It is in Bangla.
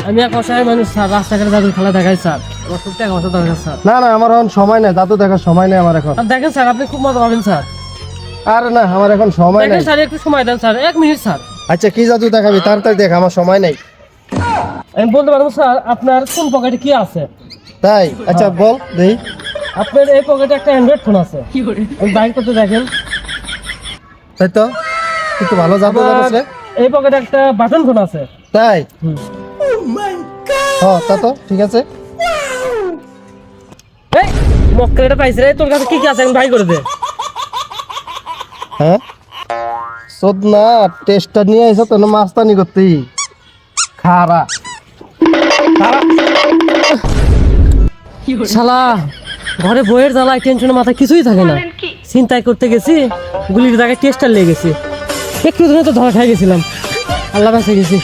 আমি এক অসহায় মানুষ স্যার, রাস্তাঘাটে জাদু খেলা দেখাই স্যার, আমার খুব টাকা পয়সা দরকার স্যার। না না, আমার এখন সময় নেই, জাদু দেখার সময় নেই আমার এখন। আর দেখেন স্যার, আপনি খুব মজা পাবেন স্যার। আরে না, আমার এখন সময় দেখেন নেই। স্যার, একটু সময় দেন স্যার, 1 মিনিট স্যার। আচ্ছা, কি জাদু দেখাবি? তাড়াতাড়ি দেখ, আমার সময় নেই। আমি বলতে পারবো স্যার, আপনার কোন পকেটে কি আছে? তাই? আচ্ছা বল দেখি। আপনার এই পকেটে একটা অ্যান্ড্রয়েড ফোন আছে, আমি বাইর করতে দেখেন। তাই তো, তুই তো ভালো জাদু আবার জানিস রে। এই পকেটে একটা বাটন ফোন আছে। তাই? হুম। হ্যাঁ, তা তো ঠিক আছে। এই মক্কেলটা পাইছে রে, তোর কাছে কি কি আছে আমি বাইর করে দে। হ্যাঁ, শোধ না, টেস্টটা নিয়ে এসে তো মাস্তানি করতেই খারা। শালা ঘরে বইয়ের জ্বালায় টেনশনে মাথা কিছুই থাকে না, চিন্তায় করতে গেছি, গুলির জায়গায় টেস্টার লেগে গেছি, একটু দিনে তো ধরা খাই গেছিলাম, আল্লাহ বাঁচে গেছি।